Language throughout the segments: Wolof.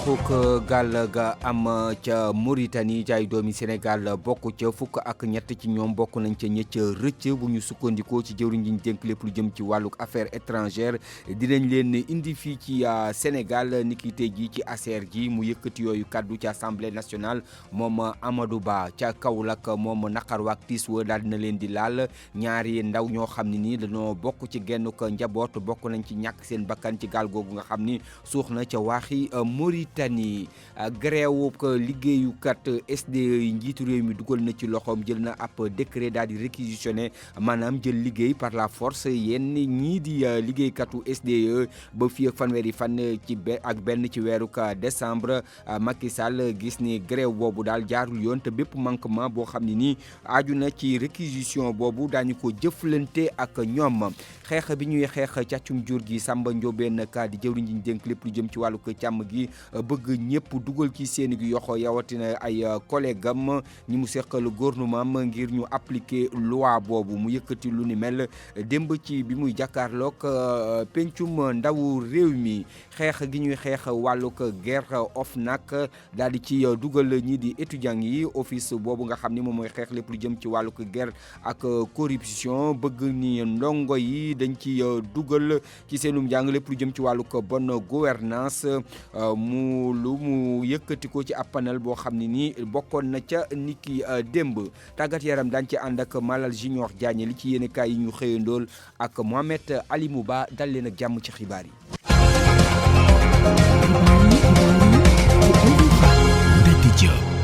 suuxuk gaal ga am ca Mauritanie jaay doomi Sénégal bokk ca fukk ak ñett ci ñoom bokk nañ ca ñett rëcc bu ñu sukkandikoo ci jëwriñ ji ñu dénk lépp lu jëm ci wàllu affaires étrangères dinañ leen indi fii ci Sénégal niki tey jii ci ASER ji mu yëkkati yooyu kaddu ci assemblée nationale moom Amadou Ba ca Kaolack moom naqar waak tiis wa daal dina leen di laal ñaari ndaw ñoo xam ne nii dañoo bokk ci genn ko njaboot bokk nañ ci ñàkk seen bakkan ci gaal googu nga xam ni suux na ca waaxi Mauritanie grève ko liggéeyukat SDE yi njiitu réew mi dugal na ci loxoom jël na ab décret daal di réquisitionné maanaam jël liggéey par la force yenn ñii di liggéeykatu SDE ba fii ak fanweeri fan ci ak benn ci weeru décembre Macky Sall gis ni grève boobu daal jaarul yoon te bépp manquement boo xam ne nii aju na ci réquisition boobu daañu ko jëflante ak ñoom xeex bi ñuy xeex càccum jur gi Samba Ndiobène Ka di jëwriñ ji ñu dénk lépp lu jëm ci wàllu ko càmm gi bëgg ñëpp dugal ci seen gi yoxo yawatina ay collègue am ñi mu seqal gouvernement ngir ñu appliquer loi boobu mu yëkkati lu ni mel démb ci bi muy jàkkaarloog pencum ndawu réew mi xeex gi ñuy xeex wàllu ko guerre OFNAC daal di ci dugal ñi di étudiants yi office boobu nga xam ni moom mooy xeex lépp lu jëm ci wàllu ko guerre ak corruption bëgg ni ndongo yi dañ ci dugal ci seenum njàng lépp lu jëm ci wàllu ko bonne gouvernance mu yëkkati ko ci ab panel boo xam ne nii bokkoon na ca niki démb tàggat yaram daan ci ànd ak Malal Junior Diagne li ci yéenekaay yi ñu xëyandool ak Mohamed Ali Mouba dal leen ak jàmm ci xibaar yi.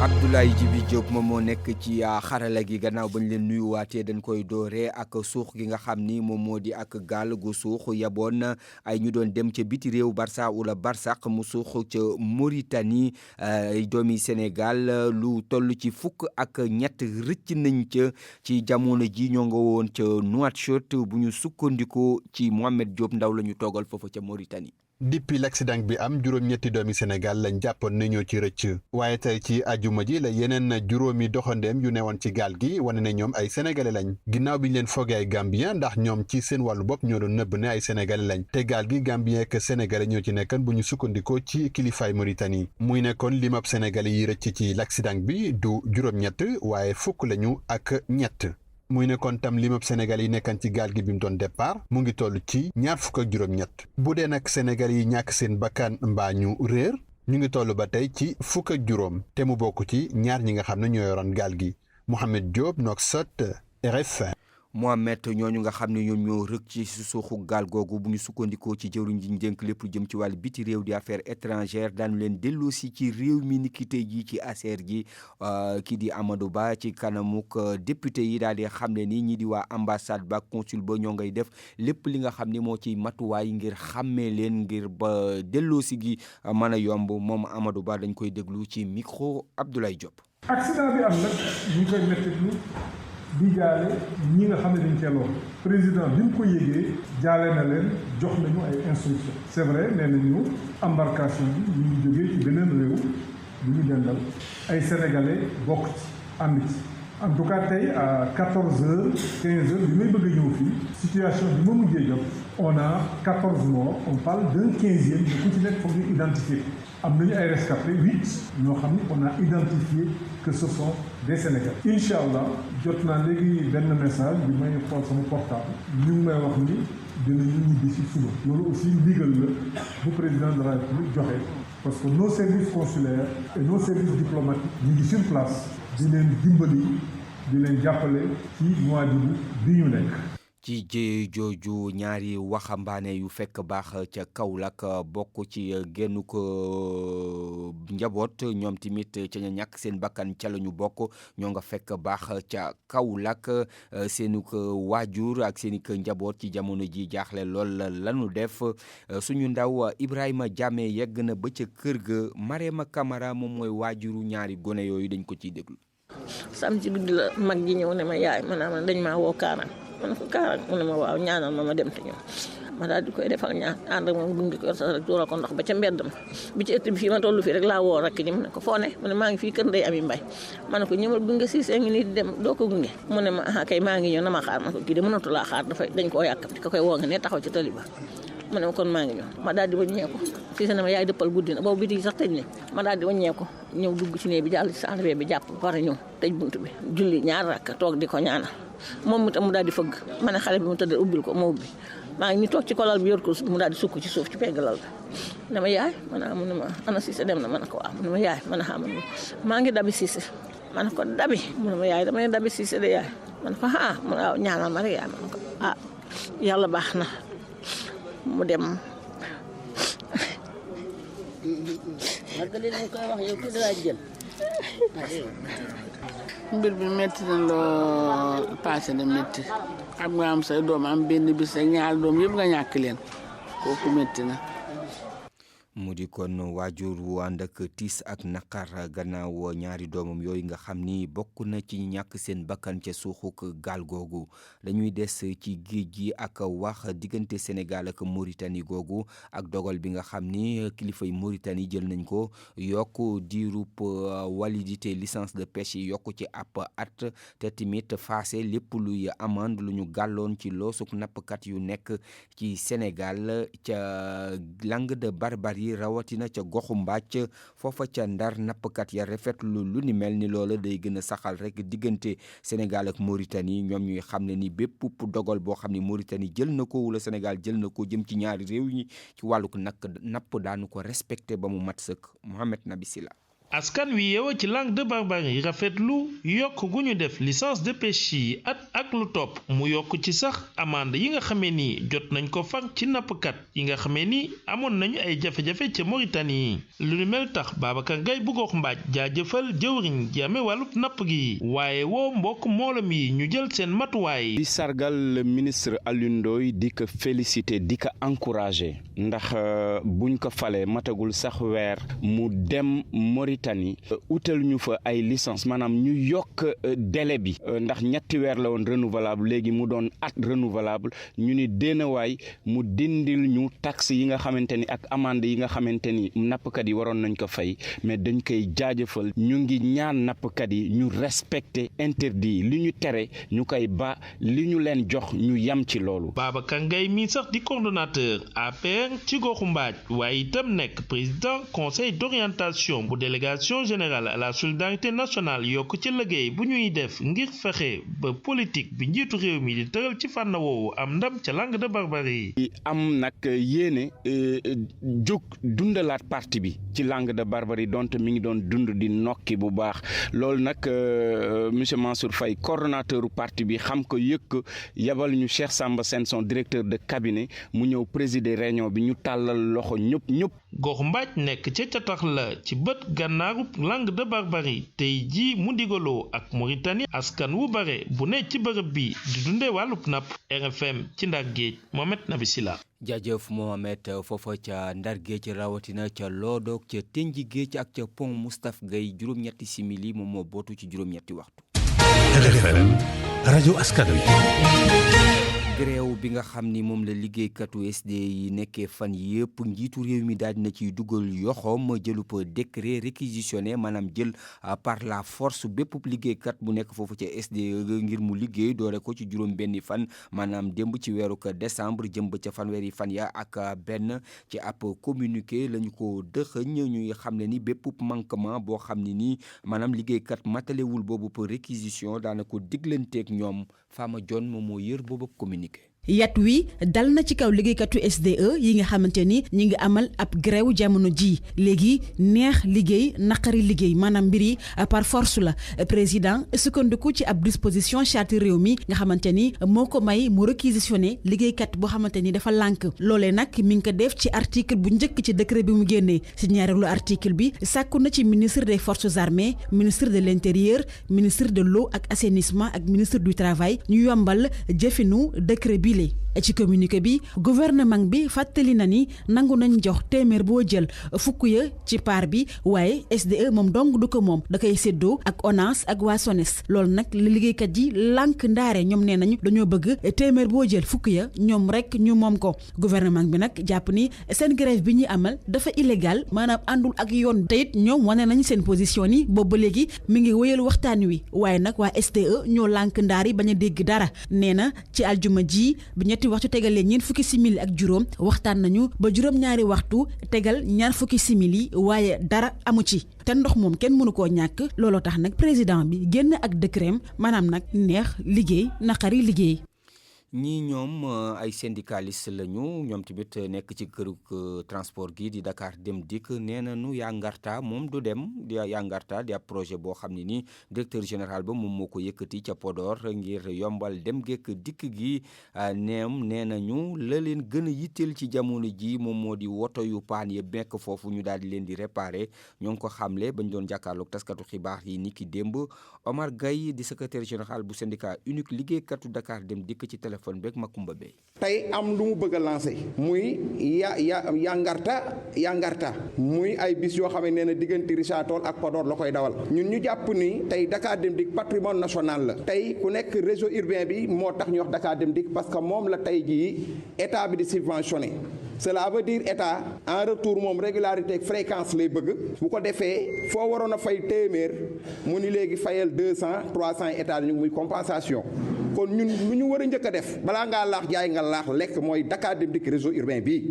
Abdoulaye Djibi Diop moom moo nekk ci xarala gi gannaaw bañ leen nuyuwaatee dañ koy dooree ak suux gi nga xam ni moom moo di ak gaal gu suux yaboon ay ñu doon dem ca biti réew Barça wala Barsaq mu suux ca Mauritanie ay doomi Sénégal lu toll ci fukk ak ñett rëcc nañ ca ci jamono ji ñoo nga woon ca Nouakchott bu ñu sukkandikoo ci Mohamed Diop ndaw la ñu toogal foofu ca Mauritanie. depuis l'accident bi am juróom-ñetti doomi Sénégal lañ jàppoon ne ñoo ci rëcc waaye tey ci àjjuma ji la yeneen juróomi doxandeem yu newoon ci gaal gi wane ne ñoom ay sénégalais lañ ginnaaw bi ñu leen foogee ay gambien ndax ñoom ci seen wàllu bopp ñoo doon nëbb ne ay sénégalais lañ te gaal gi gambien ak sénégalais ñoo ci nekkan bu ñu sukkandikoo ci kilifaay Mauritanie muy nekkoon limab sénégalais yi rëcc ci l'accident bi du juróom-ñett waaye fukk lañu ak ñett. muy nekkoon tam limab Sénégal yi nekkan ci gaal gi bi mu doon départ mu ngi toll ci ñaar fukk ak juróom-ñett bu dee nag Sénégal yi ñàkk seen bakkan mbaa ñu réer ñu ngi toll ba tey ci fukk ak juróom te mu bokk ci ñaar ñi nga xam ne ñoo yoroon gaal gi Mohamed Diop Nouakchott RFM. Mohamed ñooñu nga xam ne ñoom ñoo rëkk ci suuxu gaal googu bu ñu sukkandikoo ci jëwriñ ji ñu dénk lépp lu jëm ci wàllu biti réew di affaires étrangères daanu leen delloosi ci réew mi niki tey jii ci ASER ji kii di Amadou Ba ci kanamuk député yi daal di xam ne ni ñi di waa ambassade ba consul ba ñoo ngay def lépp li nga xam ne moo ci matuwaay ngir xàmmee leen ngir ba delloosi gi mën a yomb moom Amadou Ba dañ koy déglu ci micro Abdoulaye Diop. accident bi am nag ñu koy métti di jaale ñi nga xam ne dañ teeloon président bi mu ko yëgee jaale na leen jox nañu ay instructions c'est vrai nee nañu embarcation bi ñu ngi jógee ci beneen réew bu ñu dendal ay sénégalais bokk ci ànd ci en tout cas tey à 14h 15h bi may bëgg a ñëw fii situation bi ma mujjee jot on a 14 morts on parle d'un 15e de ku ci nekk foog ñu identifier am nañu ay rescapés 8 ñoo xam ne on a identifié que ce sont des Sénégalais. incha allah jot naa léegi benn message bi may xool sama portable ñu ngi may wax ni dinañu ñibbi si suba loolu aussi ndigal la bu président de la République joxe parce que nos services consulaires et nos services diplomatiques ñu ngi sur place di leen dimbali di leen jàppale ci mois d'août bi ñu nekk. ci jëye jooju ñaari waxambaane yu fekk baax ca Kaolack bokk ci genn ko njaboot ñoom tamit ca ña ñàkk seen bakkan ca la ñu bokk ñoo nga fekk baax ca Kaolack seeni ko waajur ak seeni ko njaboot ci jamono ji jaaxle lool lanu def suñu ndaw Ibrahima Diame yegg na ba ca kër ga Marema Camara moom mooy waajuru ñaari gone yooyu dañ ko ciy déglu. samedi guddi la mag ji ñëw ne ma yaay ma ne dañ maa woo Kaarang ma ne ko Kaarang mu ne ma waaw ñaanal ma dem te ñëw ma daal di koy defal ñaan ànd ak moom gunge ko sa rek tuural ko ndox ba ca mbedd ma bi ci ëtt bi fii ma tollu fii rek laa woo rakk ji mu ne ko foo ne mu ne maa ngi fii kër Ndey Ami Mbay ma ne ko ñëmal gunge si ngi nii di dem doo ko gunge mu ne ma kay maa ngi ñëw na ma xaar ma ko kii de mënatu laa xaar dañ koo yàkkamti ka koy woo nga ne taxaw ci tali ba ma ne ma kon maa ngi ñëw ma daal di wàññeeku Cissé ne ma yaay dëppal guddi na boobu biti sax tëj ne ma daal di wàññeeku ñëw dugg ci néeg bi jàll ci salle bi jàpp ba pare ñëw tëj buntu bi julli ñaar rakk toog di ko ñaanal moom itam mu daal di fëgg ma ne xale bi mu tëdd ubbil ko ma ubbi maa ngi ni toog ci kolal bi yor ko mu daal di sukk ci suuf ci pegg lal bi ne ma yaay ma ne mu ne ma ana Cissé dem na ma ne ko waaw mu ne ma yaay ma ne xam maa ngi dabi Cissé ma ne ko dabi mu ne ma yaay damay dabi Cissé de yaay ma ne ko ah mu ne waaw ñaanal ma rek yaay ma ne ko ah yàlla baax na mu dem. mbir bi métti na lool passé na métti xam nga am say doom am benn bis rek ñaari doom yëpp nga ñàkk leen kooku métti na. mu di kon waajur wu ànd ak tiis ak naqar gannaaw ñaari doomam yooyu nga xam ni bokk na ci ñàkk seen bakkan ca suuxuk gaal googu dañuy des ci géej gi ak wax diggante Sénégal ak Mauritanie googu ak dogal bi nga xam ni kilifay Mauritanie jël nañ ko yokk diirub validité licence de pêche yi yokk ci ab at te tamit faase lépp luy amande lu ñu gàlloon ci loosuk nappkat yu nekk ci Sénégal ca Langue de Barbarie rawatina ca goxu mbàcc foofa ca Ndar nappkat ya rafetlu lu ni mel ni loola day gën a saxal rek diggante Sénégal ak Mauritanie ñoom ñuy xam ne ni bépp dogal boo xam ne Mauritanie jël na ko wala Sénégal jël na ko jëm ci ñaari réew ñi ci wàlluk napp daanu ko respecté ba mu mat sëkk Mohamed Nabi Sila. askan wi yeewoo ci Langue de Barbarie rafetlu yokk gu ñu def licence de pêche yi at ak lu topp mu yokk ci sax amande yi nga xamee ni jot nañ ko far ci nappkat yi nga xamee ni amoon nañu ay jafe-jafe ca Mauritanie lu ni mel tax Babacar Gaye bu Gox Mbaaj jaajëfal jëwriñ ji amee wàllub napp gi waaye woo mbokk moolam yi ñu jël seen matuwaay. di sargal le ministre Alioune Ndoye di ko féliciter di ko encourager ndax buñ ko falee matagul sax weer mu dem Mauritanie utal ñu fa ay licence maanaam ñu yokk délai bi ndax ñetti weer la woon renouvelable léegi mu doon at renouvelable ñu ni déenawaay mu dindil ñu taxe yi nga xamante ni ak amande yi nga xamante ni nappkat yi waroon nañ ko fay mais dañ koy jaajëfal ñu ngi ñaan nappkat yi ñu respecter interdit li ñu tere ñu koy ba li ñu leen jox ñu yam ci loolu. Babacar Gaye mi sax di coordonnateur APR ci goxu Mbaaj waaye itam nekk président conseil d'orientation bu délégation générale à la solidarité nationale yokk ci liggéey bu ñuy def ngir fexe ba politique bi njiitu réew mi di tëral ci fànn woowu am ndam ca Langue de Barbarie. am nag yéene jóg dundalaat parti bi ci Langue de Barbarie donte mi ngi doon dund di nokki bu baax loolu nag monsieur Mansour Faye coordonnateur parti bi xam ko yëg ko yabal ñu Cheikh Samba Sène son directeur de cabinet mu ñëw présider réunion bi ñu tàllal loxo ñëpp. Gox Mbaaj nekk ca catax la ci bët gànnaaru Langue de Barbarie tey jii mu digaloo ak Mauritanie askan wu bare bu ne ci bërëb bi di dundee wàllub napp RFM ci Ndar Géej Mohamed Nabi Sila. jaajëf Mohamed foofa ca Ndar Géej rawatina ca Loodoog ca Tenji Géej ak ca pont Moustapha Gueye juróom-ñetti simili moom moo bootu ci juróom-ñetti waxtu. RFM rajo askan wi. grève bi nga xam ni moom la liggéeykatu SDE yi nekkee fan yëpp njiitu réew mi daal dina ciy dugal yoxoom jëlup décret réquisitionné maanaam jël par la force bépp liggéeykat bu nekk foofu ca SDE ngir mu liggéey doore ko ci juróom benni fan maanaam démb ci weeru décembre jëm ba ca fanweeri fan ya ak benn ci ab communiqué lañu ko dëxëñ ñuy xam ne ni bépp manquement boo xam ne nii maanaam liggéeykat matalewul boobu pour réquisition daana ko diglanteeg ñoom Fama Dione moom moo yër boobu communiqué. yat wi dal na ci kaw liggéeykatu SDE yi nga xamante ni ñi ngi amal ab grève jamono ji léegi neex liggéey naqari liggéey maanaam mbir yi par force la président sukkandiku ci ab disposition charte réew mi nga xamante ni moo ko may mu réquisitionné liggéeykat boo xamante ni dafa lànk loolee nag mi ngi ko def ci article bu njëkk ci décret bi mu génnee ci ñaareelu article bi sàkku na ci ministre des forces armées ministre de l'intérieur ministre de l'eau ak assainissement ak ministre du travail ñu yombal jëfinu décret bi ci communiqué bi gouvernement bi fàttali na ni nangu nañ jox téeméer boo jël fukk ya ci part bi waaye SDE moom dong du ko moom da koy séddoo ak ONAS ak waa SONES loolu nag la liggéeykat yi lànk ndaare ñoom nee nañu dañoo bëgg téeméer boo jël fukk ya ñoom rek ñu moom ko gouvernement bi nag jàpp ni seen grève bi ñuy amal dafa illégal maanaam àndul ak yoon te it ñoom wane nañ seen position ni boobu ba léegi mi ngi wéyal waxtaan wi waaye nag waa SDE ñoo lànk ndaar yi bañ a dégg dara nee na ci aljuma ji bi ñetti waxtu tegalee ñeent fukki simili ak juróom waxtaan nañu ba juróom-ñaari waxtu tegal ñaar fukki simili waaye dara amu ci te ndox moom kenn mënu koo ñàkk looloo tax nag président bi génn ak décret maanaam nag neex liggéey naqari liggéey. ñii ñoom ay syndicaliste lañu ñoom tamit nekk ci kërug transport gi di Dakar Dem Dikk nee nañu Yangarta moom du dem di Yangarta di ab projet boo xam ne ni directeur général ba moom moo ko yëkkati ca Podor ngir yombal dem gekk dikk gi nee nañu la leen gën a yitteel ci jamono ji moom moo di woto yu paan yi nekk foofu ñu daal di leen di réparer ñoo ngi ko xamle bañ doon jàkkaarloog taskatu xibaar yi ni ki démb Omar Gaye di secrétaire général bu syndicat unique liggéeykatu Dakar Dem Dikk ci téléphone beeg Makumba Bey tey am lu mu bëgg a lancé muy Yangarta muy ay bis yoo xam ne nee na diggante Richard Toll ak Podor la koy dawal ñun ñu jàpp ni tey Dakar Dem Dikk patrimoine national la tey ku nekk réseau urbain bi moo tax ñu wax Dakar Dem Dikk parce que moom la tey jii état bi di subventionné cela veut dire état en retour moom régularité ak fréquence lay bëgg bu ko defee foo waroon a fay téeméer mu ni léegi fayal 200 300 état ñu muy compensation kon ñun lu ñu war a njëkk a def balaa ngaa laax jaay nga laax lekk mooy Dakar Dem Dikk réseau urbain bi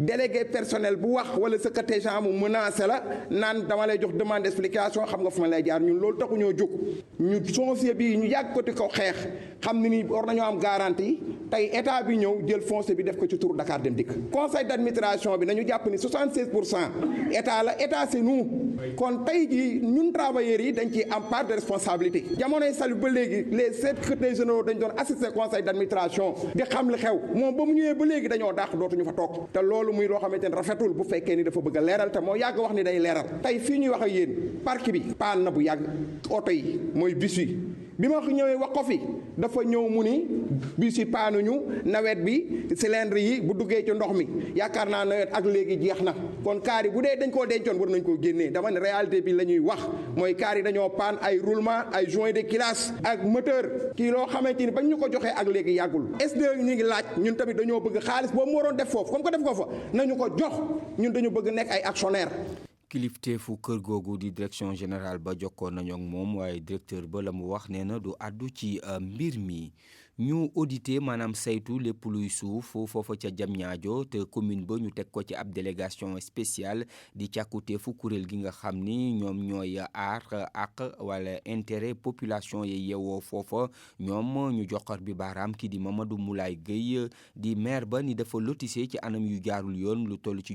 délégué personnel bu wax wala secrétaire général mu menacé la naan dama lay jox demande d'explication xam nga fu ma lay jaar ñun loolu taxu ñoo jóg ñu foncier bi ñu yàgg ko di ko xeex xam ne ni war nañoo am garantie tey état bi ñëw jël foncier bi def ko ci turu Dakar Dem Dikk conseil d'administration bi nañu jàpp ni 76% état la état c'est nous kon tey jii ñun travailleurs yi dañ ci am part de responsabilité jamonoy salu ba léegi les secrétaires généraux dañ doon assister conseil d'administration di xam li xew moom ba mu ñëwee ba léegi dañoo dàq dootuñu fa toog te loolu muy loo xamante ne rafetul bu fekkee ni dafa bëgg a leeral te moo yàgg wax ni day leeral tey fii ñuy wax ak yéen parc bi paan na bu yàgg oto yi mooy bis yi bi ma ñëwee wax ko fi dafa ñëw mu ni bis yi paanuñu nawet bi cylindre yi bu duggee ci ndox mi yaakaar naa nawet ak léegi jeex na kon kaar yi bu dee dañ koo dencoon war nañ koo génnee dama ne réalité bi la ñuy wax mooy kaar yi dañoo paan ay roulement ay joint de culasse ak moteur kii loo xamante ni bañ ñu ko joxee ak léegi yàggul SDE ñu ngi laaj ñun tamit dañoo bëgg xaalis boobu mu waroon def foofu comme ko def ko fa nañu ko jox ñun dañu bëgg nekk ay actionnaire kilifteefu kër googu di direction générale ba jokkoon nañu ak moom waaye directeur ba la mu wax nee na du àddu ci mbir mi ñu audité maanaam saytu lépp luy suuf foofa ca Diamniadio te commune ba ñu teg ko ci ab délégation spéciale di càkkuteefu kuréel gi nga xam ni ñoom ñooy aar ak wala intérêt population yi yeewoo foofa ñoom ñu joxar bi baaraam ki di Mamadou Moulay Gueye di maire ba ni dafa lotissé ci anam yu jaarul yoon lu toll ci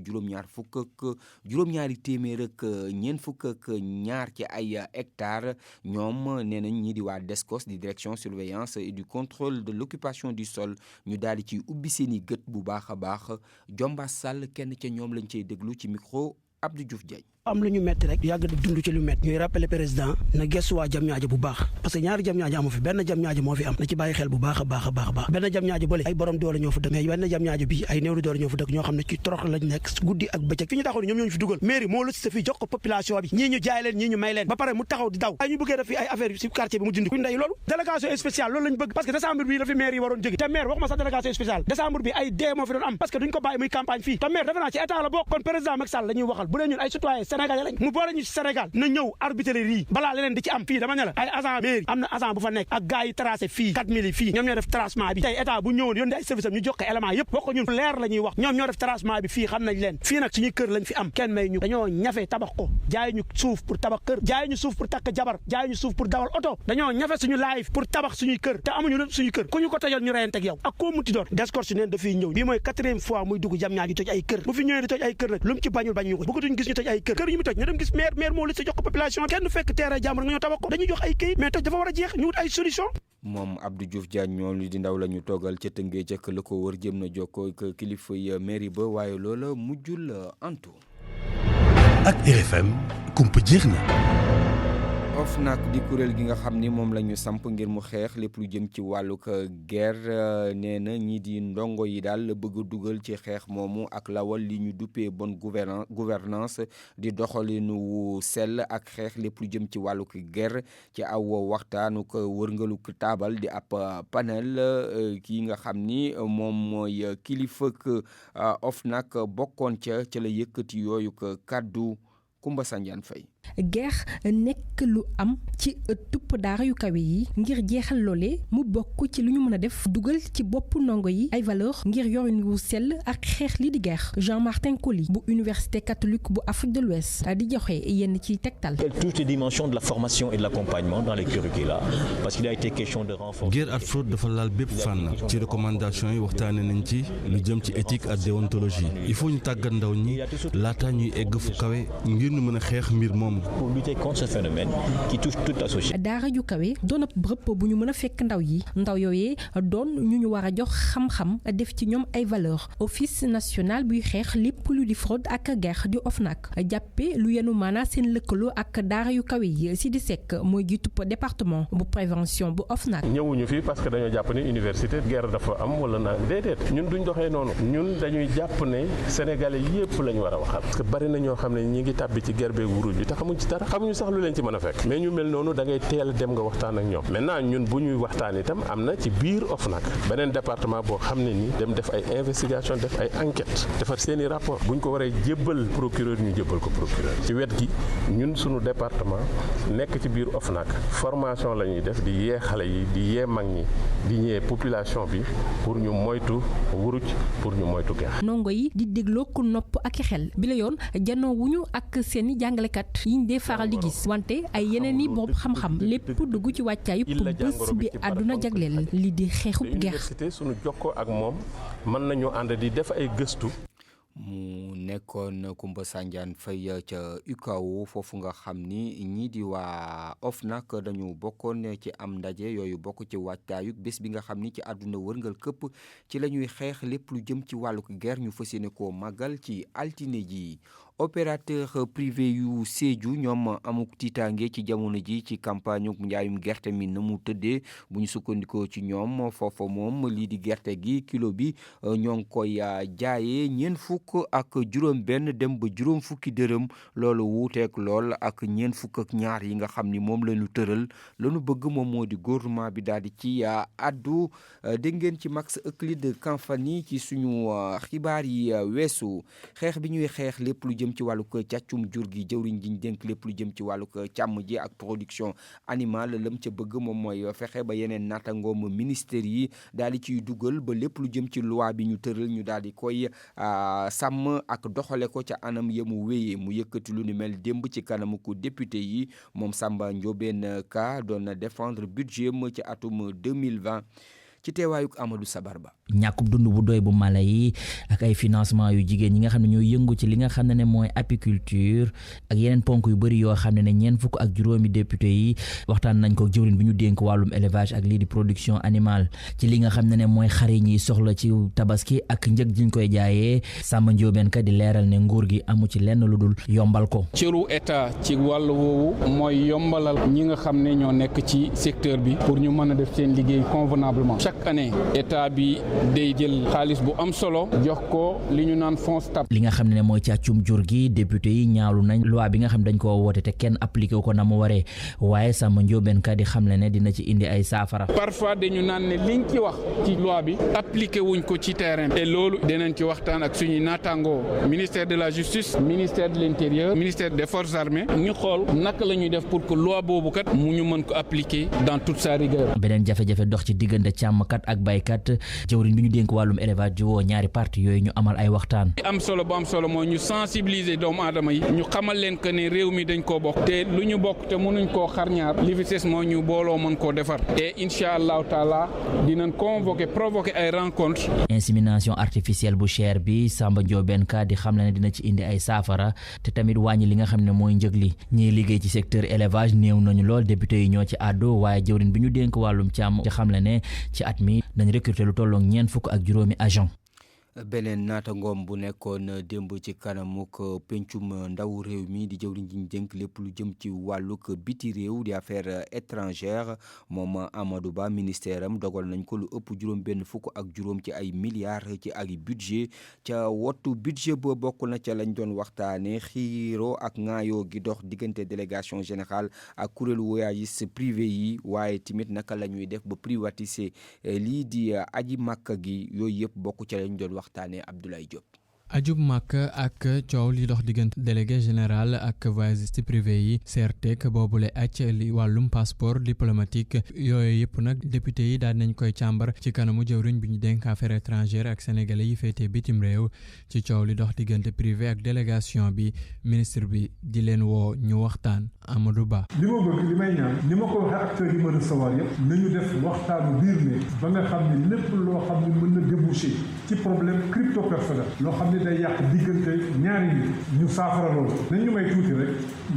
juróom-ñaari téeméer ak ñeent fukk ak ñaar ci ay hectares ñoom nee nañ ñi di waa DSCOS di direction surveillance et du contrôle de l'occupation du sol ñu daal di ci ubbi seeni gët bu baax a baax Jomba Sall kenn ca ñoom lañ cey déglu ci micro Abdou Diouf Diagne am lu ñu metti rek yàgg di dund ci lu metti ñuy rappeler président na gëstu waa Diamniadio bu baax parce que ñaari Diamniadio amu fi benn Diamniadio moo fi am na ci bàyyi xel bu baax a baax benn Diamniadio bële ay borom doole ñoo fa dëkk mais benn Diamniadio bi ay néew di doole ñoo fa dëkk ñoo xam ne ci torox lañ nekk guddi ak bëccëg fi ñu taxaw ni ñoom ñoo ñu fi dugal mairie moo lotissé fii jox ko population bi ñii ñu jaay leen ñii ñu may leen ba pare mu taxaw di daw ay ñu bëggee def fi ay affaire ci quartier bi mu dindi kuñ ndey loolu délégation spéciale loolu lañ bëgg parce que décembre bi la fi maire yi waroon jóge te maire waxuma sax délégation spéciale décembre bi ay dee moo fi doon am parce que duñ ko bàyyi muy campagne fii te maire defe naa ci état la bokk kon président Macky Sall la ñuy waxal bu dee ñun ay citoyen sénégalais lañ mu boole ñu ci Sénégal na ñëw arbitrer yi balaa leneen di ci am fii dama ne la ay agent mairie am na agent bu fa nekk ak gars yi tracé fii 4000 yi fii ñoom ñoo def tracement bi tey état bu ñëwoon yónnee ay service am ñu jox ko élément yëpp wax ko ñun leer la ñuy wax ñoom ñoo def tracement bi fii xam nañ leen fii nag suñuy kër lañ fi am kenn may ñu dañoo ñafe tabax ko jaay ñu suuf pour tabax kër jaay ñu suuf pour takk jabar jaay ñu suuf pour dawal oto dañoo ñafe suñu life pour tabax suñuy kër te amuñu lépp suñuy kër ku ñu ko tojal ñu reyante ak yow ak koo muti doon Descos neen dafiy ñëw bii mooy 4e fois muy dugg Diamniadio di toj ay kër bu fi ñëwee di toj ay kër nag lu mu ci bañul bañ ñu ko bëggatuñ gis ñu toj ay kër ñu mu toj ñu dem gis maire moo li sa jox ko population kenn du fekk terrain jàmbur nga ñoo tabax ko dañuy jox ay këyit mais toj dafa war a jeex ñu wut ay solution moom Abdou Diouf Diagne ñoom li di ndaw la ñu toogal ca Tëngéej ca la ko wër jëm na jokkoo ak kilifa yi mairie ba waaye loola mujjul antu. ak RFM kumpa jeex na. OFNAC di kuréel gi nga xam ni moom la ñu samp ngir mu xeex lépp lu jëm ci wàllug guerre nee na ñii di ndongo yi daal bëgg a dugal ci xeex moomu ak lawal li ñu duppee bonne gouvernance di doxalinu wu sell ak xeex lépp lu jëm ci wàllug guerre ci aw waxtaanu ko wërngaluk taabal di ab panel kii nga xam ni moom mooy kilifak OFNAC bokkoon ca la yëkkati yooyu ko kàddu Kumba Sanjaan Fay. guerre nekk lu am ci ëttub daara yu kawe yi ngir jeexal loole mu bokk ci lu ñu mën a def dugal ci bopp ndongo yi ay valeur ngir yorin wu sell ak xeex li di guerre. Jean-Martin Coly bu université catholique bu Afrique de l'Ouest di joxe yenn ci tegtal. Toutes les dimensions de la formation et de l'accompagnement dans les curricula parce qu'il a été question de renforcer. guerre ak fraude dafa laal bépp fànn ci recommandation yi waxtaane nañ ci lu jëm ci éthique ak déontologie il faut ñu tàggat ndaw ñi laata ñuy egg fu kawe ngir ñu mën a xeex mbir moom. pour lutter contre ce phénomène qui touche toute la société. daara ju kawe doon ab bërëb bu ñu mën a fekk ndaw yi ndaw yooyee doon ñu war a jox xam-xam def ci ñoom ay valeur office national buy xeex lépp lu di fraude ak guerre di OFNAC jàppe lu yenu maanaa seen lëkkaloo ak daara yu kawe yi Sidi Seck mooy jiitu département bu prévention bu OFNAC. ñëwuñu fi parce que dañoo jàpp ne université guerre dafa am wala na déedéet ñun duñ doxee noonu ñun dañuy jàpp ne sénégalais yépp lañ war a waxal parce que bari na ñoo xam ne ñi ngi tàbbi ci guerre beeg wuruj bi te xamuñ ci dara xamuñu sax lu leen ci mën a fekk mais ñu mel noonu da ngay teel dem nga waxtaan ak ñoom maintenant ñun bu ñuy waxtaan itam am na ci biir OFNAC beneen département boo xam ne ni dem def ay investigation def ay enquête defar seeni rapport buñ ko waree jébbal procureur ñu jébbal ko procureur ci wet gi ñun suñu département nekk ci biir OFNAC formation la ñuy def di yee xale yi di yee mag ñi di ñee population bi pour ñu moytu wuruj pour ñu moytu guerre. ndongo yi di dégloo ku nopp ak xel bi la yoon janoo wuñu ak seeni jàngalekat yiñ dee faral di gis wante ay yeneen i bopp xam-xam lépp dugg ci wàccaayu bés bi àdduna jagleel li di xeexub guerre. université suñu jokkoo ak moom mën nañu ànd di def ay gëstu. mu nekkoon Kumba Sanjaan Fay ca UCAO foofu nga xam ni ñii di waa OFNAC dañu bokkoon ci am ndaje yooyu bokk ci waajtaayu bés bi nga xam ni ci àdduna wërngal këpp ci la ñuy xeex lépp lu jëm ci wàllug guerre ñu fas yéene koo màggal ci altine ji. opérateur privé yu Sédhiou ñoom amuk tiitaange ci jamono ji ci campagne njaayum gerte mi na mu tëddee bu ñu sukkandikoo ci ñoom foofa moom lii di gerte gi kilo bi ñoo ngi koy jaayee ñeent fukk ak juróom benn dem ba juróom fukki dërëm loolu wuuteek lool ak ñeent fukk ak ñaar yi nga xam ni moom la ñu tëral la ñu bëgg moom moo di gouvernement bi daal di ci addu dégg ngeen ci Max Euclide Kamfani ci suñu xibaar yi weesu xeex bi ñuy xeex lépp lu jëm ci wàllug càccum jur gi jëwriñ ji ñu dénk lépp lu jëm ci wàllug càmm ji ak production animale lam ca bëgg moom mooy fexe ba yeneen naataangoom ministère yi daal di ciy dugal ba lépp lu jëm ci loi bi ñu tëral ñu daal di koy sàmm ak doxale ko ca anam ya mu wéyee mu yëkkati lu ni mel démb ci kanamu ko député yi moom Samba Ndiobène Ka doon na défendre budget ma ci atum 2020 ci teewaayuk Amadou Sabar Ba. ñàkkub dund bu doy bu mala yi ak ay financement yu jigéen ñi nga xam ne ñoo yëngu ci li nga xam ne mooy apiculture ak yeneen ponk yu bëri yoo xam ne ñeent fukk ak juróomi député yi waxtaan nañ ko jëwriñ bi ñu dénk wàllum élevage ak lii di production animale ci li nga xam ne mooy xar yi ñuy soxla ci tabaski ak njëg jiñ koy jaayee Samba Ndiobène Ka di leeral ne nguur gi amu ci lenn lu dul yombal ko. cëru état ci wàllu woowu mooy yombalal ñi nga xam ne ñoo nekk ci secteur bi pour ñu mën a def seen liggéey convenablement. chaque année état bi day jël xaalis bu am solo jox ko li ñu naan fonds stable. li nga xam ne mooy càccum jur gi député yi ñaawlu nañ loi bi nga xam dañ koo woote te kenn appliqué ko na mu waree waaye Samba Ndiobène Ka di xam ne dina ci indi ay saafara. parfois dañu naan ne liñ ci wax ci loi bi appliqué wuñ ko ci terrain te loolu dinañ ci waxtaan ak suñuy naataangoo ministère de la justice ministère de l'intérieur ministère des forces armées ñu xool naka la ñuy def pour que loi boobu kat mu ñu mën ko appliquer dans toute sa rigueur. beneen jafe-jafe dox ci diggante càmmkat ak baykat jëwriñ bi ñu dénk wàllum élevage ji woo ñaari parti yooyu ñu amal ay waxtaan. am solo bu am solo mooy ñu sensibiliser doomu aadama yi ñu xamal leen que ne réew mi dañ koo bokk te lu ñu bokk te mënuñ koo xarñaar li fi des mooy ñu booloo mën koo defar et incha allahu taala dinañ provoquer ay rencontre. insémination artificielle bu cher bi Samba Ndiobène Ka di xam ne dina ci indi ay saafara te tamit wàññi li nga xam ne mooy njëg li ñiy liggéey ci secteur élevage néew nañu lool député yi ñoo ci àddu waaye jëwriñ bi ñu dénk wàllum càmm ci xam ne ci at mi dañ recruter lu tolloog ñeent fukk ak juróomi agent. beneen naataangoom bu nekkoon démb ci kanamuk pencum ndaw réew mi di jëwriñ ji ñu dénk lépp lu jëm ci wàllug biti réew di affaires étrangères moom Amadou Ba ministère am dogal nañ ko lu ëpp juróom benn fukk ak juróom ci ay milliards ci ay budget ca wottu budget ba bokk na ca lañ doon waxtaane xiiro ak ŋaayoo gi dox diggante délégation générale ak kuréelu voyagiste privé yi waaye tamit naka la ñuy def ba privatiser lii di aji màkka gi yooyu yëpp bokk ca lañ doon waxtaane Abdoulaye Diop. ajub màkk ak coow li dox diggante délégué général ak voyagiste privé yi CRTEC boobule acc li wàllum passeport diplomatique yooyu yëpp nag député yi daal nañ koy càmbar ci kanamu jëwriñ bi ñu dénk affaires étrangères ak sénégalais yi féetee bitim réew ci coow li dox diggante privé ak délégation bi ministre bi di leen woo ñu waxtaan Amadou Ba. li ma bëgg li may ñaan ni ma ko waxee acteurs yi ma recevoir yëpp nañu def waxtaanu biir ne ba nga xam ne lépp loo xam ne mën na déboucher ci problème crypto personnel loo xam ne day yàq diggante ñaari nit ñu saafara loolu nañu may tuuti rek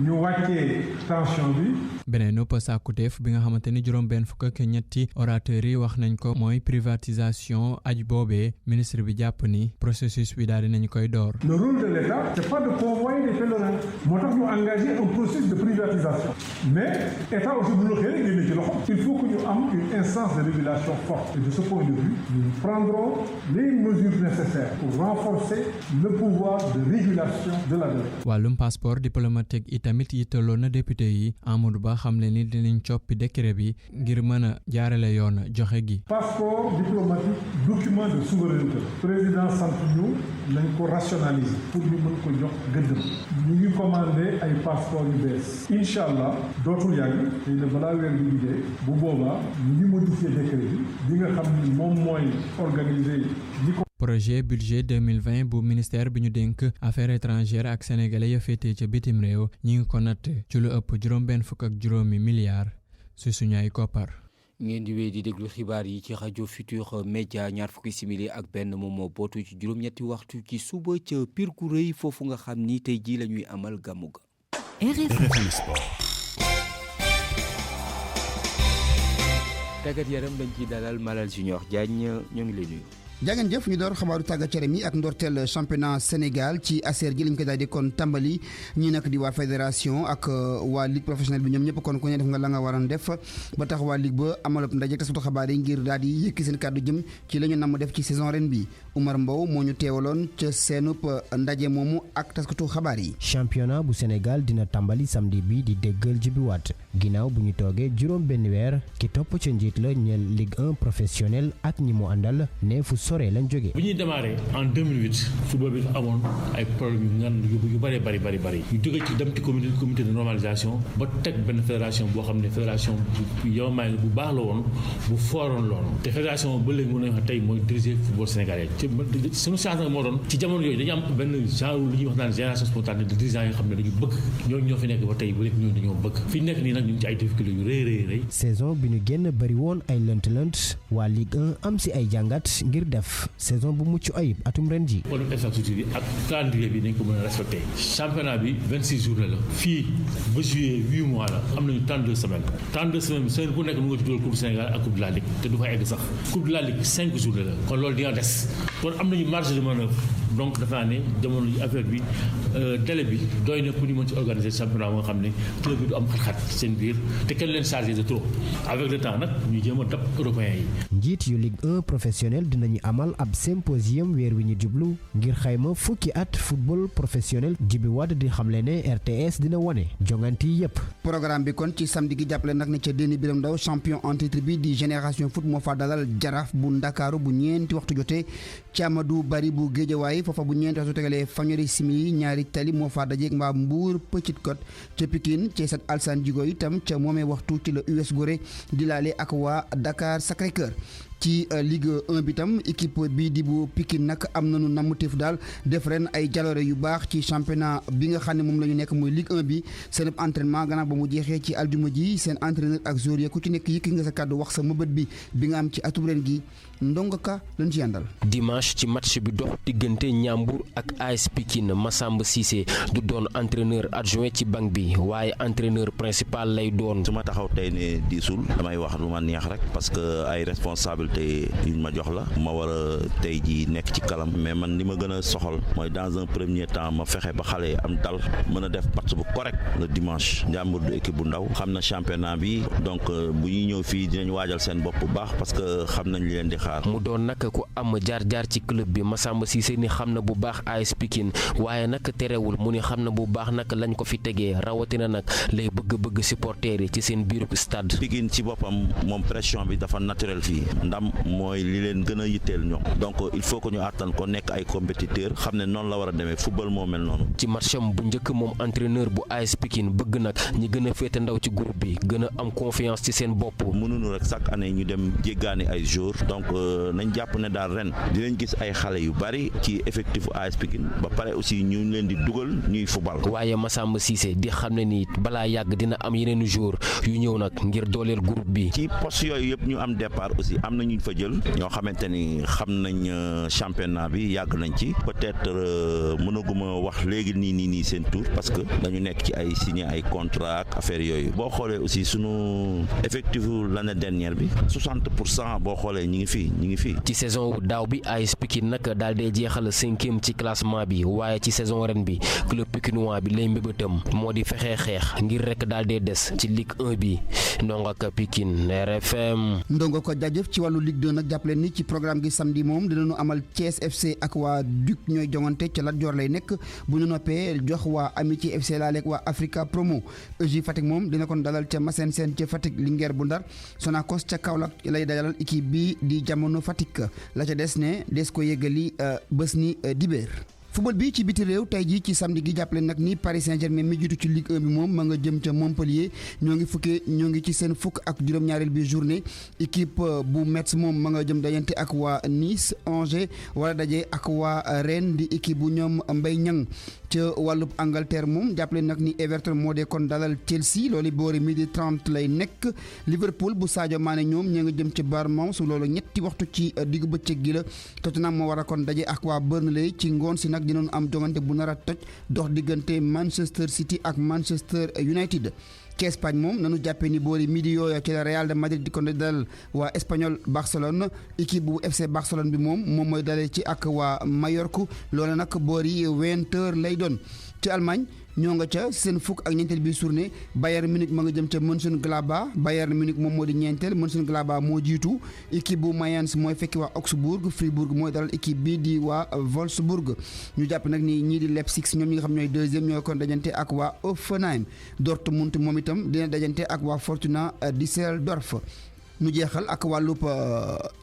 ñu wàccee tension bi. beneen nëpp sàkkuteef bi nga xamante ni juróom-benn fukk ak ñetti orateurs yi wax nañ ko mooy privatisation aj boobee ministre bi jàpp ni processus bi daal di nañ koy door. le rôle de l'État c'est pas de convoyer des pèlerins moo tax ñu engagé un processus de privatisation mais État aussi bu la xëy rek génne ci loxo il faut que ñu am une instance de régulation forte et de ce point de vue nous prendrons les mesures nécessaires pour renforcer le pouvoir de régulation de la dette. wàllum passeport diplomatique itamit yittaloon na député yi Amadou Ba xam le ni dinañ coppi décret bi ngir mën a jaarale yoon joxe gi. passeport diplomatique document de souveraineté président sant ñu nañ ko rationaliser pour ñu mën ko jox gëddëm ñu ngi commandé ay passeport yu bees incha allah dootul yàgg te ne balaa weer bi di dee bu boobaa ñu ngi modifier décret bi nga xam ni moom mooy organiser ñi ko. projet budget 2020 bu ministère bi ñu dénk affaires étrangères ak sénégalais ya féetee ca bitim réew ñi ngi ko natt ci lu ëpp juróom-benn fukk ak juróomi milliards su suñu ay koppar. ngeen di wéy di déglu xibaar yi ci rajo Futur Média ñaar fukki simili ak benn moom moo bootu ci juróom-ñetti waxtu ci suba ca Pire ku rëy foofu nga xam ni tey jii la ñuy amal gàmmu ga. RFM Sport. tàggat yaram dañ ciy dalal Malal Junior Diagne ñoo ngi lay nuyu. jàngeen jëf ñu door xabaaru tàggat yaram yi ak ndorteel championnat Sénégal ci ASER ji lañ ko daal di kon tàmbali ñi nag di waa fédération ak waa ligue professionnelle bi ñoom ñëpp kon ku ne def nga la nga waroon def ba tax waa ligue ba amalop ndaje tasatu xabaar yi ngir daal di yëkki seen kàddu jëm ci la ñu namm def ci saison ren bi Oumar Mbow moo ñu teewaloon ca seenub ndaje moomu ak taskatu xabaar yi. championnat bu Sénégal dina tàmbali samedi bi di déggal jibiwaat ginnaaw bu ñu toogee juróom benn weer ki topp ca njiit la ñeel ligue 1 professionnel ak ñi mu àndal ne fu sore lañ jógee. bu ñuy démarré en 2008 football bi dafa amoon ay problème yu ngan yu bëree bëri ñu jóge ci dem ci comité de normalisation ba teg benn fédération boo xam ne fédération bu yowmaay bu baax la woon bu fooroon loolu te fédération ba léegi mën nañu wax tey mooy diriger football sénégalais suñu chance nag moo doon ci jamono yooyu dañu am benn genre lu ñuy wax naan génération spontanée de dirigeants yoo xam ne dañu bëgg ñoo fi nekk ba tey ba léegi ñoo dañoo bëgg fi nekk nii nag ñu ngi ci ay difficultés yu rëy saison bi ñu génn bëri woon ay lënt waa Ligue 1 am si ay jàngat ngir def saison bu mucc ayib atum ren ji. wàllum infrastructure bi ak calendrier bi nañ ko mën a respecté championnat bi 26 jours la fii ba juillet 8 mois la am nañu 32 semaines bi semaine bu nekk nu nga ci dugal coupe du Sénégal ak coupe de la Ligue te du fa egg sax coupe de la Ligue 5 jours la kon loolu dina des kon am nañu marge de manœuvre donc dafa ne jamono ji affaire bi délai bi doy na pour ñu mën ci organiser championnat moo xam ne club bi du am xat-xat seen biir te kenn leen chargé de trop avec le temps nag ñu jéem a dab européens yi. njiit yu Ligue 1 professionnel dinañu amal ab symposium weer wi ñu jublu ngir xayma fukki at football professionnel Djibi Wade di xamle ne RTS dina wone jongante yi yëpp. programme bi kon ci samedi gi jàppale nag ne ca Déni Biram Ndaw champion en titre bi di génération foot moo fa dalal Jaraaf bu Ndakaaru bu ñeenti waxtu jotee ci Amadou Bari bu Géejawaay foofa bu ñeenti waxtu tegalee fanweeri simili ñaari tali moo fa dajeeg mbaa Mbour Petite Côte ca Pikine ci Stade Alassane Djigo itam ca moomee waxtu ci la US Gorée di laale ak waa Dakar Sacré-Cœur. ci Ligue 1 bi tam équipe bii di bu Pikine nag am nañu nammuteef daal def ren ay jaloore yu baax ci championnat bi nga xam ne moom la ñu nekk mooy Ligue 1 bi seen entraînement gannaaw ba mu jeexee ci aljuma ji seen entraîneur ak joueur yi ku ci nekk yëkki nga sa kàddu wax sa mëbët bi nga am ci atum ren gi Ndongo Ka lañ ci yàndal. dimanche ci match bi dox diggante Ndiambour ak AS Pikine Massamba Cissé du doon entraîneur adjoint ci banc bi waaye entraîneur principal lay doon. su ma taxaw tey ne diisul damay wax lu ma neex rek parce que ay responsable te yuñ ma jox la ma war a tey ji nekk ci kalam mais man li ma gën a soxal mooy dans un premier temps ma fexe ba xale am dal mën a def match bu correct le dimanche Ndiambour du équipe bu ndaw xam na championnat bi donc bu ñuy ñëw fii dinañ waajal seen bopp bu baax parce que xam nañ li leen di xaar. mu doon nag ku am jaar-jaar ci club bi Massamba Cissé ni xam na bu baax AS Pikine waaye nag terewul mu ni xam na bu baax nag lañ ko fi tegee rawatina nag lay bëgg supporter yi ci seen biiru stade. Pikine ci boppam moom pression bi dafa naturel fii ndaw ndam mooy li leen gën a yitteel ñoom donc il faut que ñu àttan ko nekk ay compétiteurs xam ne noonu la war a demee football moo mel noonu. ci matcham bu njëkk moom entraîneur bu AS Pikine bëgg nag ñi gën a féete ndaw ci groupe bi gën a am confiance ci seen bopp. mënuñu rek chaque année ñu dem jéggaani ay jours donc nañ jàpp ne daal ren dinañ gis ay xale yu bari ci effectif AS Pikine ba pare aussi ñu leen di dugal ñuy football. waaye Massamba Cissé di xam ne ni balaa yàgg dina am yeneen jour yu ñëw nag ngir dooleel groupe bi. ci poste yooyu yëpp ñu am départ aussi am na ñu fa jël ñoo xamante ni xam nañ championnat bi yàgg nañ ci peut-être mënaguma wax léegi nii seen tour parce que dañu nekk ci ay signé ay contrat ak affaire yooyu boo xoolee aussi sunu effectif l'année dernière bi 60% boo xoolee ñi ngi fii. ci saison daaw bi AS Pikine nag daal dee jeexal 5e ci classement bi waaye ci saison ren bi club pikinois bi lay mbébétam moo di fexee xeex ngir rek daal dee des ci Ligue 1 bi Ndongo Ka Pikine RFM. Ndongo ko jaajëf ci wàllu Ligue 2 nag jàppale ni ci programme gi samedi moom dinañu amal Thiès FC ak waa Duc ñooy jongante ca Lat Dior lay nekk bu ñu noppee jox waa Amitié FC laaleeg waa Africa Promo EJ Fatick moom dina kon dalal ca Massène Sène ca Fatick Linguère bu Ndar Sonacos ca Kaolack lay dalal équipe bi di Jamono Fatick la ca des ne des ko yëgali bés ni dibéer. football bi ci biti réew tey jii ci samedi gi jàppale nag ni Paris Saint-Germain mi jiitu ci Ligue 1 bi moom ma nga jëm ca Montpellier ñoo ngi ci seen fukk ak juróom-ñaareel bi journée équipe bu Metz moom ma nga jëm dajante ak waa Nice Angers wala daje ak waa Rennes di équipe bu ñoom Mbaye Niang ca wàllub Angleterre moom jàppale nag ni Everton moo dee kon dalal Chelsea loolu boori 12h30 lay nekk Liverpool bu Sadio Mané ñoom ñoo ngi jëm ci Bournemouth su loolu ñetti waxtu ci diggu bëccëg gi la Tottenham moo war a kon daje ak waa Burnley ci ngoon si nag dinañu am jongante bu nar a toj dox diggante Manchester City ak Manchester United. ci Espagne moom nanu jàppee ni boori midi yooyu ci la Real de Madrid di ko dalal waa Espagnol Barcelone équipe bu FC Barcelone bi moom mooy dalee ci ak waa Mallorca loolu nag boori 20h lay doon ci Allemagne ñoo nga ca seen fukk ak ñeenteel bi journée Bayern Munich ma nga jëm ca Mönchengladbach Bayern Munich moom moo di ñeenteel Mönchengladbach moo jiitu équipe bu Mayence mooy fekki waa Augsbourg Fribourg mooy dalal équipe bi di waa Wolfsburg ñu jàpp nag ni ñii di Leipzig ñoom ñi nga xam ñooy deuxième ñoo kon dajante ak waa Hoffenheim Dortmund moom itam dina dajante ak waa Fortuna Düsseldorf nu jeexal ak wàllub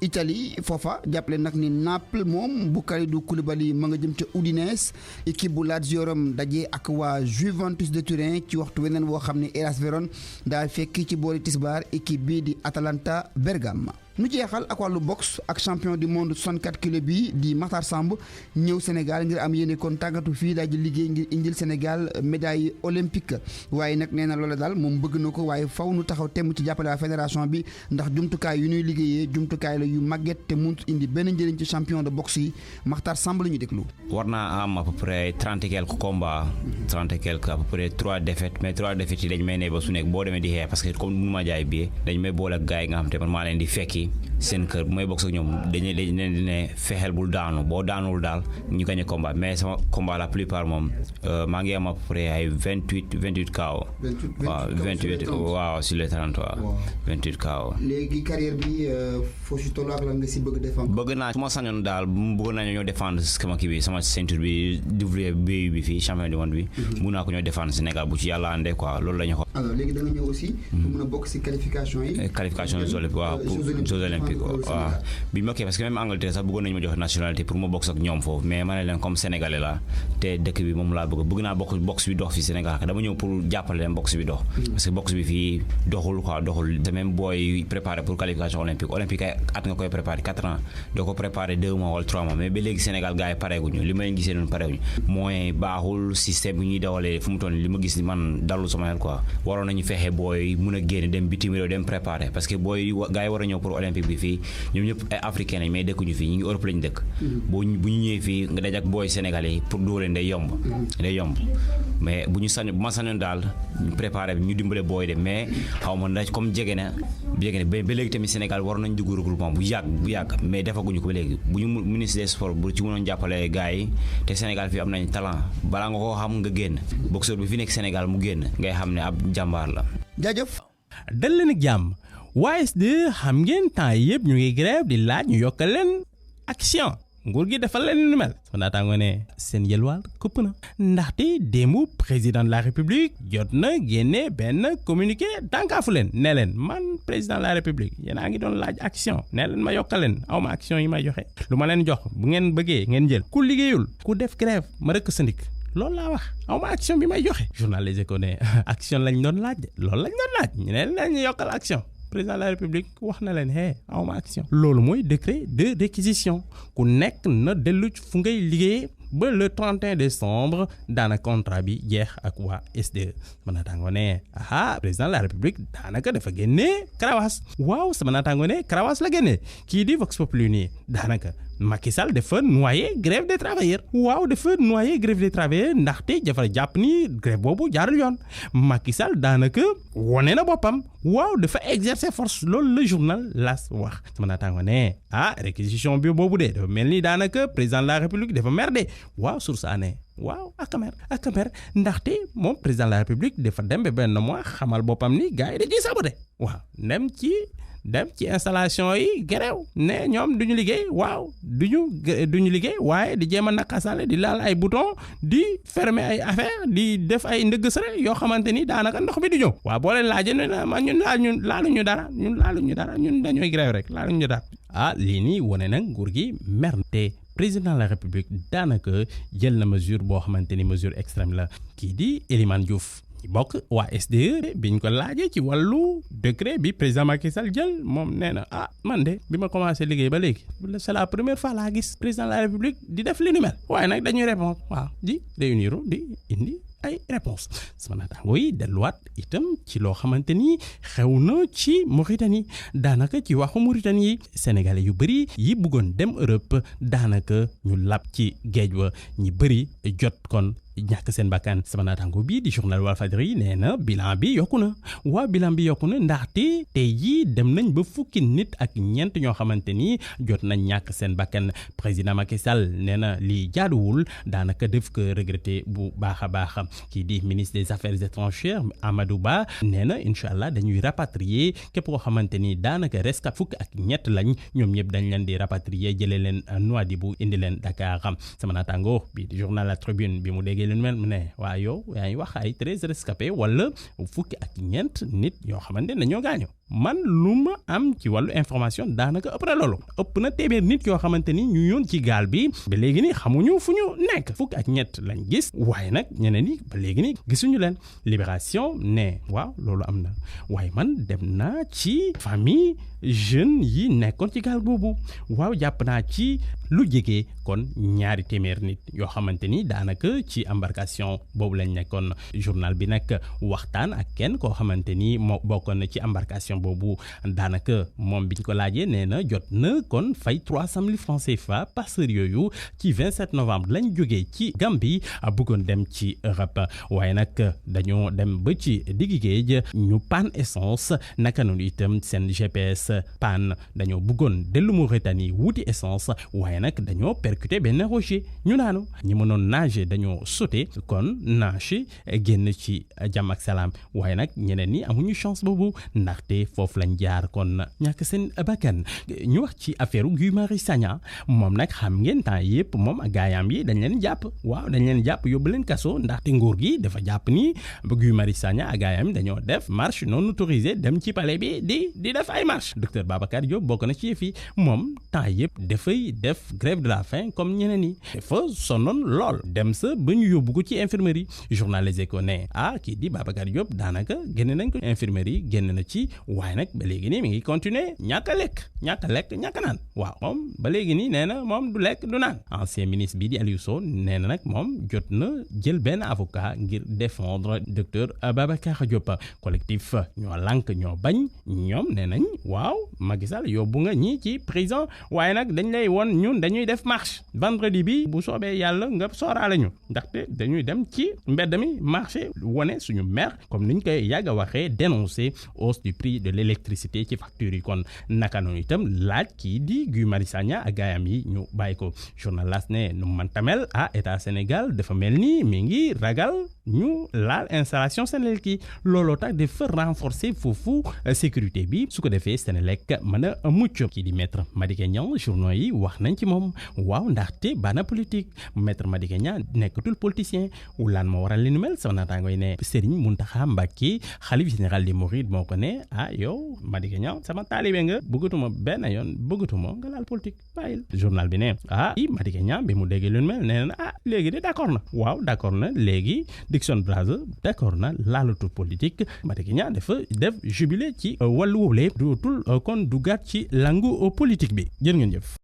Italie foofa jàppale nag ni Naples moom bu Kalidou Koulibaly ma nga jëm ca Udinese équipe bu Lazio daje ak waa Juventus de Turin ci waxtu weneen woo xam ne Hellas Verona daal fekk ci boori tisbaar équipe bi di Atalanta Bergame. nu jeexal ak wàllu boxe ak champion du monde 64 kilo bi di Matar Samb ñëw Sénégal ngir am yéene kon tàggatu fii daal di liggéey ngir indil Sénégal médaille olympique waaye nag nee na loola daal moom bëgg na ko waaye faw nu taxaw temm ci jàppale waa fédération bi ndax jumtukaay yu ñuy liggéeyee jumtukaay la yu màgget te mënut indi benn njëriñ ci champion de boxe yi Matar Samb la ñu déglu. war naa am à peu près 30 et quelques combats 30 et quelques à peu près 3 défaites mais 3 défaites yi dañ may ne ba su nekk boo demee di xeex parce que comme mënu ma jaay billet dañ may boole ak gars yi nga xam te man maa leen di fekki seen kër bu may bokk ak ñoom dañ leen di ne fexeel bul daanu boo daanuwul daal ñu gagné combat mais sama combat la plupart moom maa ngi am à peu près ay 28 KO. 28 waaw sur les 30 waaw 28 KO. léegi carrière bi foo si toll ak lan nga si bëgg défendre. bëgg naa su ma sañoon daal bëgg naa ñoo défendre sama kii bi sama ceinture bi WBA bi fii champion du monde bi. mun naa ko ñoo défendre Sénégal bu ci yàlla andee quoi loolu la ñu xool. alors léegi da nga ñëw aussi. pour mën a bokk si qualification yi. qualification des Olympiques waaw pour Jeux olympiques waaw bi ma parce que même Angleterre sax bëggoon nañu ma joxe nationalité pour ma bokk ak ñoom foofu mais ma ne leen comme sénégalais la te dëkk bi moom laa bëgg naa bokk boxe bi dox fii Sénégal dama ñëw pour jàppale leen boxe bi dox parce que boxe bi fii doxul quoi doxul te même booy préparé pour qualification olympique ay at nga koy préparé 4 ans doo ko préparé 2 mois wala 3 mois mais ba léegi Sénégal gars yi pareeguñu li ma leen gisee noonu pareeguñu moyen baaxul système bi ñuy dawalee fu mu toll li ma gis ni man dalul sama xel quoi waroon nañu fexe booy mun a génn dem bitim réew dem préparé parce que booy gars yi war a ñëw pour olympique bi fii ñoom ñëpp ay africain lañ mais dëkkuñu fii ñu ngi Europe lañ dëkk bu ñu ñëwee fii nga daj ak booy sénégalais pour dóor leen day yomb mais bu ma sañoon daal préparé bi ñu dimbale booy de mais xaw ma ndax comme jege na ba léegi tamit Sénégal war nañ dugg regroupement bu yàgg mais defaguñu ko ba léegi bu ñu ministre des sports bu ci mënoon jàppale gars yi te Sénégal fii am nañ talent balaa nga koo xam nga génn boxeur bi fi nekk Sénégal mu génn ngay xam ne ab jàmbaar la. jaajëf. dal leen ak jàmm waa SD xam ngeen temps yëpp ñu ngi grève di laaj ñu yokkal leen action nguur gi defal leen lu mel sama naataango ne seen yelwaal këpp na ndaxte démb président de la république jot na génne benn communiqué dànkaafu leen ne leen man président de la république yéen a ngi doon laaj action ne leen ma yokkal leen aw ma action yi may joxe lu ma leen jox bu ngeen bëggee ngeen jël ku liggéeyul ku def grève ma rëkk sa ndik loolu laa wax aw ma action bi may joxe journal Les Échos ne action lañ doon laaj de loolu lañ doon laaj ñu ne leen ñu yokkal action président de la république wax na leen aw ma action loolu mooy décret de réquisition ku nekk na dellu fu ngay liggéeyee ba le 31 décembre daanaka contrat bi jeex ak waa SDE sama naataango ne président de la république daanaka dafa génnee karawaas waaw sama naataango ne karawaas la génnee kii di Vox Populi nii daanaka Macky Sall dafa noyé grève des travailleurs waaw dafa noyé grève des travailleurs ndaxte dafa jàpp ni grève boobu jaarul yoon Macky Sall daanaka wone na boppam waaw dafa exercer force loolu le journal L'As wax sama naataango ne réquisition bi boobu de dafa mel ni daanaka président de la république dafa merdé waaw source année waaw ak mer ndaxte moom président de la république dafa dem ba benn mois xamal boppam ni gars yi dañuy saboté waaw dem ci installation yi grève ne ñoom duñu liggéey waaw duñu liggéey waaye di jéem a naqasale di laal ay bouton di fermer ay affaire di def ay ndëgg sare yoo xamante ni daanaka ndox bi di ñëw waaw boo leen laajee ñun laaluñu dara ñun dañooy grève rek laaluñu dara lii nii wane nag nguur gi mer te président de la république daanaka jël na mesure boo xamante ni mesure extrême la kii di Elimane Diouf bokk waa SDE biñ ko laajee ci wàllu décret bi président Macky Sall jël moom nee na man de bi ma commencé liggéey ba léegi c'est la première fois laa gis président de la république di def li ni mel waaye nag dañuy répondre waaw di réunir di indi ay réponse sama naataango yi delluwaat itam ci loo xamante ni xew na ci Mauritanie daanaka ci waxu Mauritanie yi sénégalais yu bëri yi bëggoon dem Europe daanaka ñu lab ci géej wa ñi bëri jot kon ñàkk seen bakkan sama naataango bii di journal Walfadjri nee na bilan bi yokku na ndaxte tey jii dem nañ ba fukki nit ak ñeent ñoo xamante ni jot nañ ñàkk seen bakkan président Macky Sall nee na lii jaaduwul daanaka def ko regretter bu baax a baax kii di ministre des affaires étrangères Amadou Ba nee na incha allah dañuy rapatrier képp koo xamante ni daanaka rescapé fukk ak ñett lañ ñoom ñëpp dañ leen di rapatrier jëlee leen Nouadhibou indi leen Dakar sama naataango bii di journal La Tribune bi mu déggee lu mel mu ne waa yow yaa ngi wax ay 13 rescapés wala fukki ak ñeent nit yoo xamante ne dañoo gaañu man lu ma am ci wàllu information daanaka ëpp na loolu ëpp na téeméer nit yoo xamante ni ñu yoon ci gaal bi ba léegi ni xamuñu fu ñu nekk fukk ak ñett lañ gis waaye nag ñeneen ñi ba léegi ni gisuñu leen Libération ne waaw loolu am na waaye man dem naa ci famille jeunes yi nekkoon ci gaal boobu waaw jàpp naa ci lu jege kon ñaari téeméer nit yoo xamante ni daanaka ci embarcation boobu lañ nekkoon journal bi nag waxtaan ak kenn koo xamante ni moo bokkoon na ci embarcation boobu daanaka moom biñ ko laajee nee na jot na kon fay 300 000 francs CFA passeurs yooyu ci 27 novembre lañ jógee ci Gambie bëggoon dem ci Europe waaye nag dañoo dem ba ci digg géej ñu panne essence naka noonu itam seen GPS panne dañoo bëggoon dellu Mauritanie wuti essence waaye nag dañoo percuté benn rocher ñu naanu ñi mënoon nager dañoo sauté kon nager génn ci jàmm ak salaam waaye nag ñeneen ñi amuñu chance boobu ndaxte foofu lañ jaar kon ñàkk seen bakkan ñu wax ci affaire Guy Marius Sagna moom nag xam ngeen temps yëpp moom ak gaayam yi dañ leen jàpp waaw dañ leen jàpp yóbbu leen kaso ndaxte nguur gi dafa jàpp ni Guy Marius Sagna ak gaayam dañoo def marche non autorisée dem ci palais bi di def ay marche docteur Babacar Diop bokk na ci yëf yi moom temps yëpp dafay def grève de la faim comme ñeneen yi dafa sonnoon lool dem sa ba ñu yóbbu ko ci infirmerie journal Les Échos ne kii di Babacar Diop daanaka génne nañ ko infirmerie génn na ci waaye nag ba léegi nii mi ngi continuer ñàkk a lekk ñàkk a naan waaw moom ba léegi nii nee na moom du lekk du naan ancien ministre bi di Aliou Sow nee na nag moom jot na jël benn avocat ngir défendre docteur Babacar Diop collectif ñoo lànk ñoo bañ ñoom nee nañ waaw Macky Sall yóbbu nga ñi ci prison waaye nag dañ lay woon ñun dañuy def marche vendredi bi bu soobee yàlla nga sooraale ñu ndaxte dañuy dem ci mbedd mi marché wone suñu mer comme niñ koy yàgg a waxee dénoncer hausse du prix de l'électricité ci facture yi kon naka noonu itam laaj kii di Guy Marius Sagna ak gaayam yi ñu bàyyi ko journal L'As ne nu man tamel état Sénégal dafa mel ni mi ngi ragal ñu laal installation Senelec yi looloo tax dafa renforcer foofu sécurité bi su ko defee Senelec mën a mucc kii di maître Madické Niang journaux yi wax nañ ci moom waaw ndaxte bana politique maître Madické Niang nekkatul politicien lan moo waral li nu mel sama naataango yi ne Serigne Mountakha Mbacké xalif général des Mourides moo ko ne yow Madické Niang sama taalibe nga bëggatuma benn yoon bëggatuma nga laal politique bàyyil journal bi ne Madické Niang bi mu déggee lu nu mel nee na léegi de d'accord na waaw d'accord na léegi Dickson Brazza d'accord na laalatul politique Madické Niang dafa def jubilé ci wàllu woowule dootul kon dugaat ci langu politique bi jërë ngeen jëf